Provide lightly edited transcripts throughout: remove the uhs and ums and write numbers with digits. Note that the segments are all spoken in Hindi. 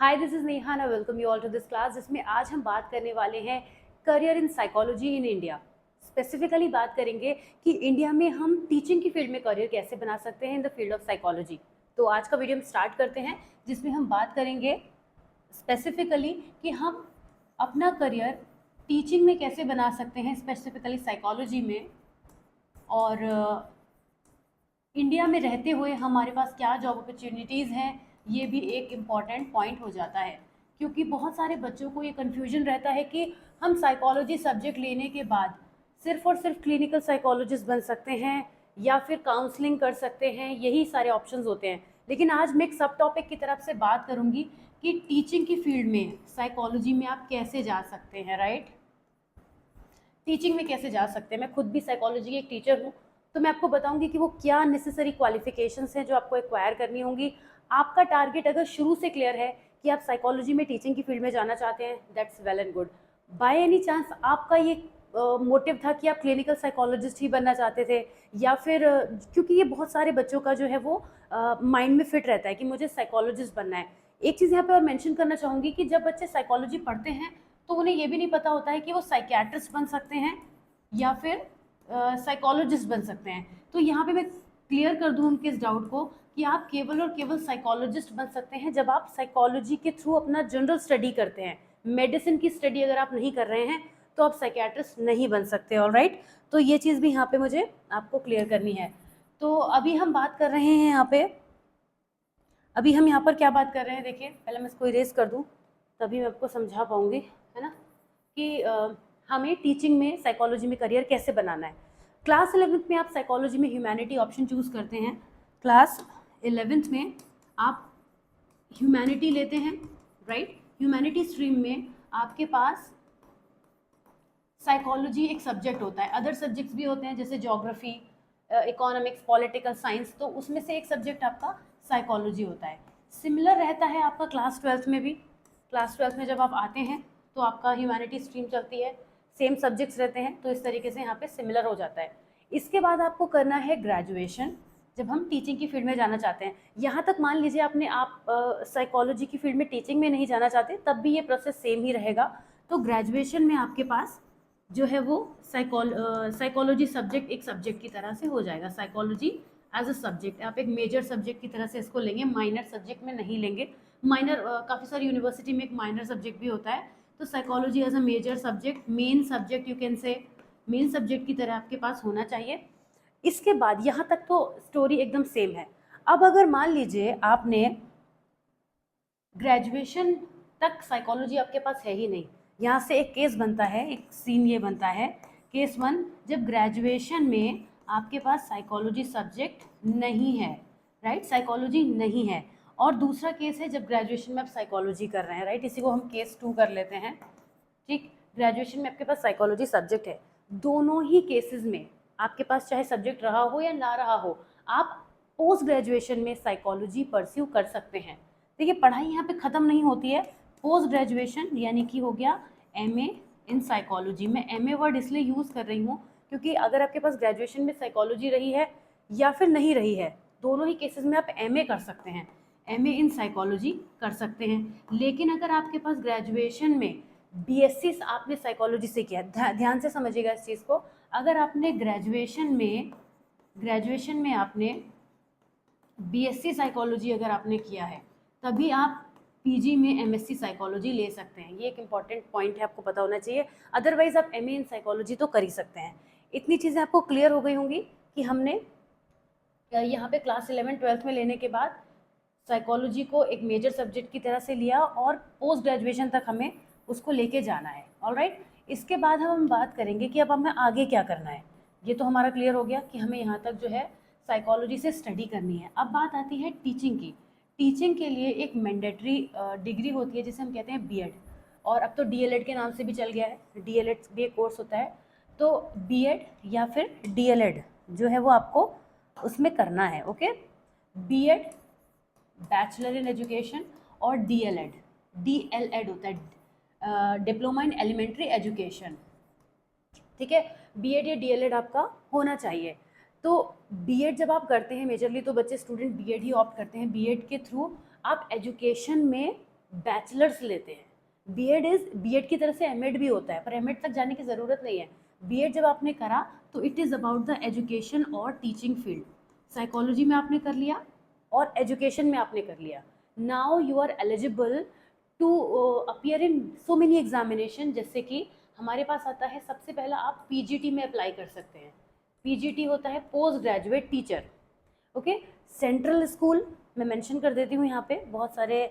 Hi, this is Neha and I welcome you all to this class, जिसमें आज हम बात करने वाले हैं career in psychology in India. Specifically बात करेंगे कि इंडिया में हम टीचिंग की फील्ड में करियर कैसे बना सकते हैं in the field of psychology. तो आज का वीडियो हम स्टार्ट करते हैं, जिसमें हम बात करेंगे स्पेसिफिकली कि हम अपना करियर टीचिंग में कैसे बना सकते हैं, स्पेसिफिकली साइकोलॉजी में। और इंडिया में रहते हुए हमारे पास क्या जॉब अपॉर्चुनिटीज़ हैं, ये भी एक इम्पॉर्टेंट पॉइंट हो जाता है। क्योंकि बहुत सारे बच्चों को ये कन्फ्यूजन रहता है कि हम साइकोलॉजी सब्जेक्ट लेने के बाद सिर्फ और सिर्फ क्लिनिकल साइकोलॉजिस्ट बन सकते हैं या फिर काउंसलिंग कर सकते हैं, यही सारे ऑप्शंस होते हैं। लेकिन आज मैं एक सब टॉपिक की तरफ से बात करूँगी कि टीचिंग की फील्ड में साइकोलॉजी में आप कैसे जा सकते हैं, राइट। टीचिंग में कैसे जा सकते हैं। मैं खुद भी साइकोलॉजी की एक टीचर हूँ, तो मैं आपको बताऊंगी कि वो क्या नेसेसरी क्वालिफिकेशंस हैं जो आपको एक्वायर करनी होंगी। आपका टारगेट अगर शुरू से क्लियर है कि आप साइकोलॉजी में टीचिंग की फील्ड में जाना चाहते हैं, that's well and good. By any chance आपका ये मोटिव था कि आप क्लिनिकल साइकोलॉजिस्ट ही बनना चाहते थे, या फिर क्योंकि ये बहुत सारे बच्चों का जो है वो माइंड में फिट रहता है कि मुझे साइकोलॉजिस्ट बनना है। एक चीज़ यहाँ पे और मेंशन करना चाहूँगी कि जब बच्चे साइकोलॉजी पढ़ते हैं तो उन्हें ये भी नहीं पता होता है कि वो साइकियाट्रिस्ट बन सकते हैं या फिर साइकोलॉजिस्ट बन सकते हैं। तो यहाँ पे मैं क्लियर कर दूँ उनके इस डाउट को कि आप केवल और केवल साइकोलॉजिस्ट बन सकते हैं जब आप साइकोलॉजी के थ्रू अपना जनरल स्टडी करते हैं। मेडिसिन की स्टडी अगर आप नहीं कर रहे हैं तो आप साइकियाट्रिस्ट नहीं बन सकते, ऑलराइट। तो ये चीज़ भी यहाँ पे मुझे आपको क्लियर करनी है। तो अभी हम बात कर रहे हैं यहाँ पर क्या बात कर रहे हैं, देखिए पहले मैं इसको इरेज कर दूँ तभी मैं आपको समझा पाऊँगी, है ना, कि हमें टीचिंग में साइकोलॉजी में करियर कैसे बनाना है। क्लास 11th में आप साइकोलॉजी में ह्यूमैनिटी ऑप्शन चूज़ करते हैं। क्लास 11th में आप ह्यूमैनिटी लेते हैं, राइट। ह्यूमैनिटी स्ट्रीम में आपके पास साइकोलॉजी एक सब्जेक्ट होता है, अदर सब्जेक्ट्स भी होते हैं जैसे ज्योग्राफी, इकोनॉमिक्स, पॉलिटिकल साइंस, तो उसमें से एक सब्जेक्ट आपका साइकोलॉजी होता है। सिमिलर रहता है आपका क्लास 12th में भी। क्लास 12th में जब आप आते हैं तो आपका ह्यूमैनिटी स्ट्रीम चलती है, सेम सब्जेक्ट्स रहते हैं, तो इस तरीके से यहाँ पे सिमिलर हो जाता है। इसके बाद आपको करना है ग्रेजुएशन, जब हम टीचिंग की फील्ड में जाना चाहते हैं। यहाँ तक मान लीजिए आप साइकोलॉजी की फील्ड में टीचिंग में नहीं जाना चाहते, तब भी ये प्रोसेस सेम ही रहेगा। तो ग्रेजुएशन में आपके पास जो है वो साइकोलॉजी सब्जेक्ट एक सब्जेक्ट की तरह से हो जाएगा। साइकोलॉजी एज अ सब्जेक्ट आप एक मेजर सब्जेक्ट की तरह से इसको लेंगे, माइनर सब्जेक्ट में नहीं लेंगे। माइनर काफ़ी सारी यूनिवर्सिटी में एक माइनर सब्जेक्ट भी होता है, तो psychology as a major subject, main subject, you can say main subject की तरह आपके पास होना चाहिए। इसके बाद यहाँ तक तो स्टोरी एकदम सेम है। अब अगर मान लीजिए आपने ग्रेजुएशन तक साइकोलॉजी आपके पास है ही नहीं, यहाँ से एक केस बनता है, एक सीन ये बनता है, केस 1, जब ग्रेजुएशन में आपके पास साइकोलॉजी सब्जेक्ट नहीं है, राइट, साइकोलॉजी नहीं है। और दूसरा केस है जब ग्रेजुएशन में आप साइकोलॉजी कर रहे हैं, राइट, इसी को हम केस 2 कर लेते हैं, ठीक। ग्रेजुएशन में आपके पास साइकोलॉजी सब्जेक्ट है। दोनों ही केसेस में आपके पास चाहे सब्जेक्ट रहा हो या ना रहा हो, आप पोस्ट ग्रेजुएशन में साइकोलॉजी परस्यू कर सकते हैं। देखिए पढ़ाई यहाँ पे ख़त्म नहीं होती है। पोस्ट ग्रेजुएशन यानी कि हो गया एमए इन साइकोलॉजी। मैं एमए वर्ड इसलिए यूज़ कर रही हूँ क्योंकि अगर आपके पास ग्रेजुएशन में साइकोलॉजी रही है या फिर नहीं रही है, दोनों ही केसेस में आप एमए कर सकते हैं, एमए इन साइकोलॉजी कर सकते हैं। लेकिन अगर आपके पास ग्रेजुएशन में बीएससी आपने साइकोलॉजी से किया, ध्यान से समझिएगा इस चीज़ को, अगर आपने ग्रेजुएशन में आपने बीएससी साइकोलॉजी अगर आपने किया है, तभी आप पीजी में एमएससी साइकोलॉजी ले सकते हैं। ये एक इम्पॉर्टेंट पॉइंट है, आपको पता होना चाहिए। अदरवाइज आप एमए इन साइकोलॉजी तो कर ही सकते हैं। इतनी चीज़ें आपको क्लियर हो गई होंगी कि हमने यहाँ पे क्लास 11-12 में लेने के बाद साइकोलॉजी को एक मेजर सब्जेक्ट की तरह से लिया और पोस्ट ग्रेजुएशन तक हमें उसको लेके जाना है, ऑलराइट। इसके बाद हम बात करेंगे कि अब हमें आगे क्या करना है। ये तो हमारा क्लियर हो गया कि हमें यहाँ तक जो है साइकोलॉजी से स्टडी करनी है। अब बात आती है टीचिंग की। टीचिंग के लिए एक मैंडेटरी डिग्री होती है जिसे हम कहते हैं बीएड, और अब तो डीएलएड के नाम से भी चल गया है, डीएलएड भी एक कोर्स होता है। तो बीएड या फिर डीएलएड जो है वो आपको उसमें करना है, okay. BEd bachelor in education, और डीएलएड, डीएलएड होता है डिप्लोमा इन एलिमेंट्री एजुकेशन, ठीक है। बीएड या डीएलएड आपका होना चाहिए। तो बीएड जब आप करते हैं मेजरली, तो बच्चे स्टूडेंट बीएड ही ऑप्ट करते हैं। बीएड के थ्रू आप एजुकेशन में बैचलर्स लेते हैं। बीएड की तरह से एमएड भी होता है, पर एमएड तक जाने की ज़रूरत नहीं है। बीएड जब आपने करा तो it is about the education और टीचिंग फील्ड। साइकोलॉजी में आपने कर लिया और एजुकेशन में आपने कर लिया। Now you are eligible to appear in so many examination, जैसे कि हमारे पास आता है सबसे पहला, आप पीजीटी में अप्लाई कर सकते हैं। पीजीटी होता है post graduate teacher. Okay, central school मैं मेंशन कर देती हूँ यहाँ पे बहुत सारे।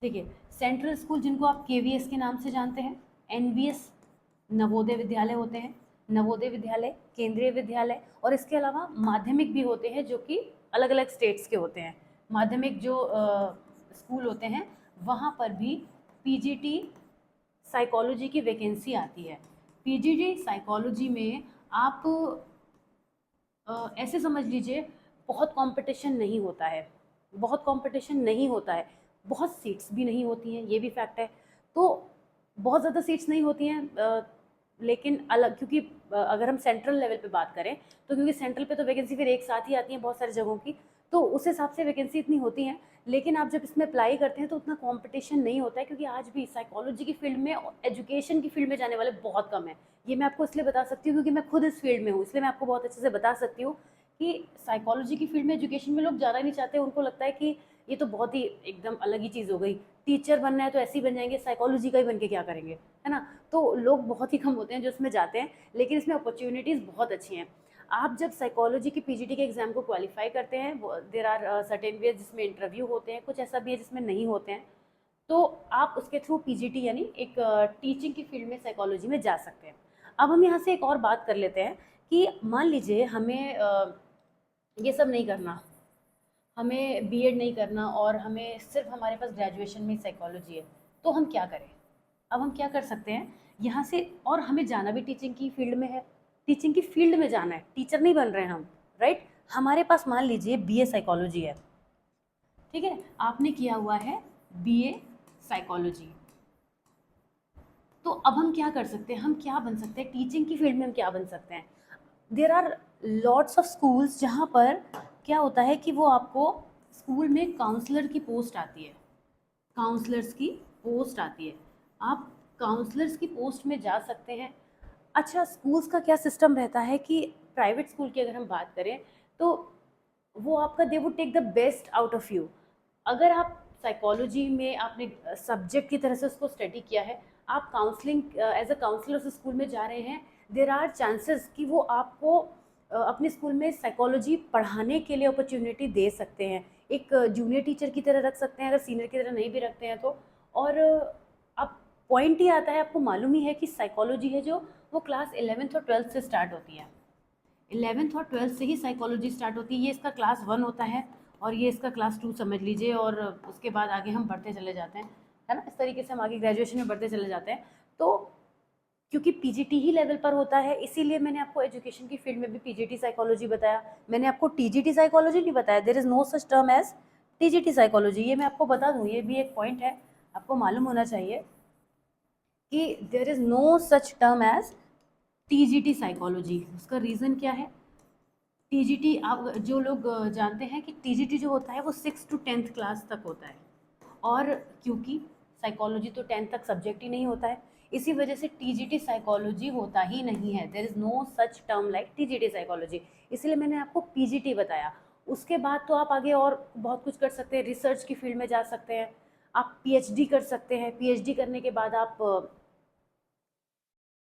देखिए, सेंट्रल स्कूल जिनको आप केवीएस के नाम से जानते हैं, एनवीएस नवोदय विद्यालय होते हैं, नवोदय विद्यालय, केंद्रीय विद्यालय, और इसके अलावा माध्यमिक भी होते हैं जो कि अलग अलग स्टेट्स के होते हैं। माध्यमिक जो स्कूल होते हैं वहाँ पर भी पीजीटी साइकोलॉजी की वैकेंसी आती है। पीजीटी साइकोलॉजी में आप ऐसे समझ लीजिए बहुत कंपटीशन नहीं होता है, बहुत कंपटीशन नहीं होता है, बहुत सीट्स भी नहीं होती हैं, ये भी फैक्ट है। तो बहुत ज़्यादा सीट्स नहीं होती हैं, लेकिन अलग, क्योंकि अगर हम सेंट्रल लेवल पे बात करें तो क्योंकि सेंट्रल पे तो वैकेंसी फिर एक साथ ही आती है बहुत सारी जगहों की, तो उस हिसाब से वैकेंसी इतनी होती हैं। लेकिन आप जब इसमें अप्लाई करते हैं तो उतना कंपटीशन नहीं होता है, क्योंकि आज भी साइकोलॉजी की फील्ड में और एजुकेशन की फील्ड में जाने वाले बहुत कम हैं। ये मैं आपको इसलिए बता सकती हूँ क्योंकि मैं खुद इस फील्ड में हूँ, इसलिए मैं आपको बहुत अच्छे से बता सकती हूँ कि साइकोलॉजी की फील्ड में, एजुकेशन में लोग जाना ही नहीं चाहते। उनको लगता है कि ये तो बहुत ही एकदम अलग ही चीज़ हो गई, टीचर बनना है तो ऐसे ही बन जाएंगे, साइकोलॉजी का ही बन के क्या करेंगे, है ना। तो लोग बहुत ही कम होते हैं जो इसमें जाते हैं, लेकिन इसमें अपॉर्चुनिटीज़ बहुत अच्छी हैं। आप जब साइकोलॉजी की पीजीटी के एग्ज़ाम को क्वालिफाई करते हैं, देर आर सर्टेन वेज जिसमें इंटरव्यू होते हैं, कुछ ऐसा भी है जिसमें नहीं होते हैं, तो आप उसके थ्रू पीजीटी यानी एक टीचिंग की फील्ड में साइकोलॉजी में जा सकते हैं। अब हम यहाँ से एक और बात कर लेते हैं कि मान लीजिए हमें ये सब नहीं करना, हमें बीएड नहीं करना और हमें सिर्फ हमारे पास ग्रेजुएशन में साइकोलॉजी है, तो हम क्या करें। अब हम क्या कर सकते हैं यहाँ से, और हमें जाना भी टीचिंग की फील्ड में है, टीचिंग की फील्ड में जाना है, टीचर नहीं बन रहे हैं हम, राइट। हमारे पास मान लीजिए बीए साइकोलॉजी है, ठीक है, आपने किया हुआ है बीए साइकोलॉजी, तो अब हम क्या कर सकते हैं, हम क्या बन सकते हैं टीचिंग की फील्ड में, हम क्या बन सकते हैं। There are lots of schools जहाँ पर क्या होता है कि वो आपको स्कूल में काउंसलर की पोस्ट आती है, काउंसलर्स की पोस्ट आती है, आप काउंसलर्स की पोस्ट में जा सकते हैं। अच्छा, स्कूल्स का क्या सिस्टम रहता है कि प्राइवेट स्कूल की अगर हम बात करें तो वो आपका, they would take the best out of you. अगर आप साइकोलॉजी में आपने सब्जेक्ट की तरह से उसको स्टडी किया है, आप काउंसलिंग एज अ काउंसलर उस स्कूल में जा रहे हैं, देर आर चांसेस कि वो आपको अपने स्कूल में साइकोलॉजी पढ़ाने के लिए अपॉर्चुनिटी दे सकते हैं, एक जूनियर टीचर की तरह रख सकते हैं अगर सीनियर की तरह नहीं भी रखते हैं तो। और अब पॉइंट ये आता है, आपको मालूम ही है कि साइकोलॉजी है जो वो क्लास 11th और 12th से स्टार्ट होती है, 11th और 12th से ही साइकोलॉजी स्टार्ट होती है। ये इसका क्लास 1 होता है और ये इसका क्लास 2 समझ लीजिए, और उसके बाद आगे हम बढ़ते चले जाते हैं, है ना, इस तरीके से हम आगे ग्रेजुएशन में बढ़ते चले जाते हैं। तो क्योंकि पीजीटी ही लेवल पर होता है, इसीलिए मैंने आपको एजुकेशन की फील्ड में भी पीजीटी साइकोलॉजी बताया, मैंने आपको टीजीटी साइकोलॉजी नहीं बताया। There is no such term as TGT psychology, ये मैं आपको बता दूँ, ये भी एक पॉइंट है, आपको मालूम होना चाहिए कि there is no such term as TGT psychology. उसका रीज़न क्या है, टीजीटी आप जो लोग जानते हैं कि टीजीटी जो होता है वो 6 to 10th क्लास तक होता है, और क्योंकि साइकोलॉजी तो 10th तक सब्जेक्ट ही नहीं होता है, इसी वजह से टीजीटी साइकोलॉजी होता ही नहीं है। There is no such term like TGT psychology, इसलिए मैंने आपको पीजीटी बताया। उसके बाद तो आप आगे और बहुत कुछ कर सकते हैं, रिसर्च की फील्ड में जा सकते हैं, आप पीएचडी कर सकते हैं, पीएचडी करने के बाद आप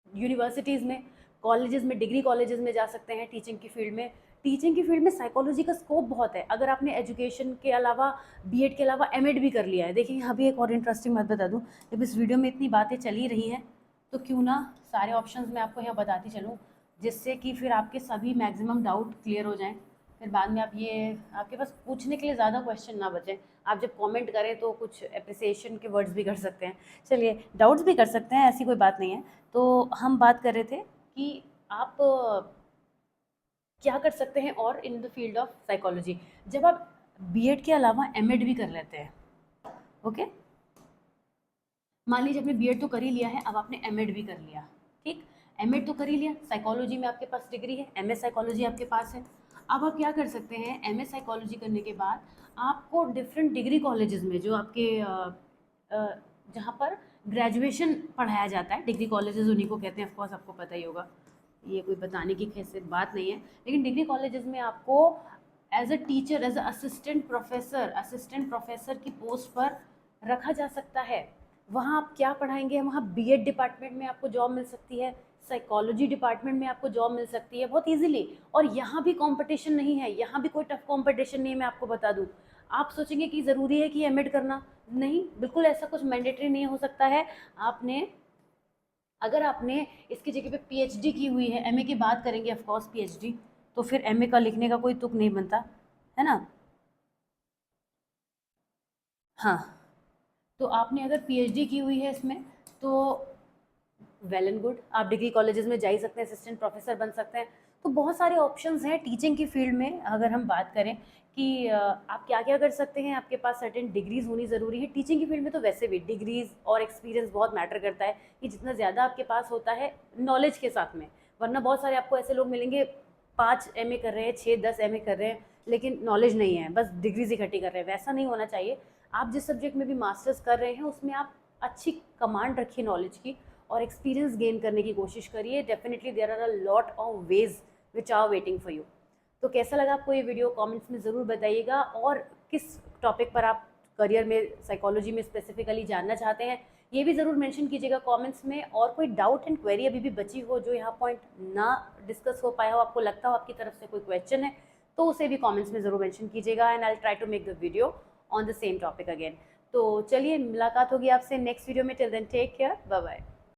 यूनिवर्सिटीज़ में, कॉलेजेस में, डिग्री कॉलेजेस में जा सकते हैं टीचिंग की फील्ड में। टीचिंग की फील्ड में साइकोलॉजी का स्कोप बहुत है, अगर आपने एजुकेशन के अलावा, बीएड के अलावा एमएड भी कर लिया है। देखिए यहाँ भी एक और इंटरेस्टिंग बात बता दूँ, जब इस वीडियो में इतनी बातें चली रही हैं तो क्यों ना सारे ऑप्शंस मैं आपको यहाँ बताती चलूँ, जिससे कि फिर आपके सभी मैक्सिमम डाउट क्लियर हो जाएँ, फिर बाद में आप ये, आपके पास पूछने के लिए ज़्यादा क्वेश्चन ना बचें। आप जब कमेंट करें तो कुछ अप्रिसिएशन के वर्ड्स भी कर सकते हैं, चलिए डाउट्स भी कर सकते हैं, ऐसी कोई बात नहीं है। तो हम बात कर रहे थे कि आप क्या कर सकते हैं और in the field of psychology, जब आप बीएड के अलावा एमएड भी कर लेते हैं। ओके, मान लीजिए आपने बीएड तो कर ही लिया है, अब आपने एमएड भी कर लिया, ठीक, एमएड तो कर ही लिया, साइकोलॉजी में आपके पास डिग्री है, एमए साइकोलॉजी आपके पास है, अब आप क्या कर सकते हैं, एमए साइकोलॉजी करने के बाद आपको डिफरेंट डिग्री कॉलेजेस में जो आपके जहाँ पर ग्रेजुएशन पढ़ाया जाता है, डिग्री कॉलेजेस उन्हीं को कहते हैं, ऑफ कोर्स आपको पता ही होगा, ये कोई बताने की खैसियत बात नहीं है, लेकिन डिग्री कॉलेजेस में आपको as a teacher, as a assistant professor की पोस्ट पर रखा जा सकता है। वहाँ आप क्या पढ़ाएंगे, वहाँ बीएड डिपार्टमेंट में आपको जॉब मिल सकती है, साइकोलॉजी डिपार्टमेंट में आपको जॉब मिल सकती है बहुत इजीली। और यहाँ भी कंपटीशन नहीं है, यहाँ भी कोई टफ कंपटीशन नहीं है, मैं आपको बता दूँ। आप सोचेंगे कि ज़रूरी है कि एमएड करना, नहीं, बिल्कुल ऐसा कुछ मैंडेटरी नहीं हो सकता है। आपने अगर आपने इसकी जगह पे पीएचडी की हुई है, एमए की बात करेंगे ऑफ कोर्स पीएचडी, तो फिर एमए का लिखने का कोई तुक नहीं बनता है ना। हाँ, तो आपने अगर पीएचडी की हुई है इसमें, तो वेल एंड गुड, आप डिग्री कॉलेजेस में जा ही सकते हैं, असिस्टेंट प्रोफेसर बन सकते हैं। तो बहुत सारे ऑप्शंस हैं टीचिंग की फील्ड में। अगर हम बात करें कि आप क्या क्या कर सकते हैं, आपके पास सर्टेन डिग्रीज होनी ज़रूरी है टीचिंग की फील्ड में। तो वैसे भी डिग्रीज और एक्सपीरियंस बहुत मैटर करता है, कि जितना ज़्यादा आपके पास होता है नॉलेज के साथ में। वरना बहुत सारे आपको ऐसे लोग मिलेंगे 5 एमए कर रहे हैं, 6-10 एमए कर रहे हैं, लेकिन नॉलेज नहीं है, बस डिग्रीज इकट्ठी कर रहे हैं। वैसा नहीं होना चाहिए। आप जिस सब्जेक्ट में भी मास्टर्स कर रहे हैं उसमें आप अच्छी कमांड रखिए नॉलेज की, और एक्सपीरियंस गेन करने की कोशिश करिए। Definitely there are a lot of ways which are waiting for you. तो कैसा लगा आपको ये वीडियो, कमेंट्स में ज़रूर बताइएगा। और किस टॉपिक पर आप करियर में साइकोलॉजी में स्पेसिफिकली जानना चाहते हैं, ये भी ज़रूर मेंशन कीजिएगा कमेंट्स में। और कोई डाउट एंड क्वेरी अभी भी बची हो, जो यहाँ पॉइंट ना डिस्कस हो पाया हो, आपको लगता हो आपकी तरफ से कोई क्वेश्चन है, तो उसे भी कमेंट्स में ज़रूर मेंशन कीजिएगा, and I try to make the video on the same topic again. तो चलिए, मुलाकात होगी आपसे नेक्स्ट वीडियो में। Till then take care, bye bye.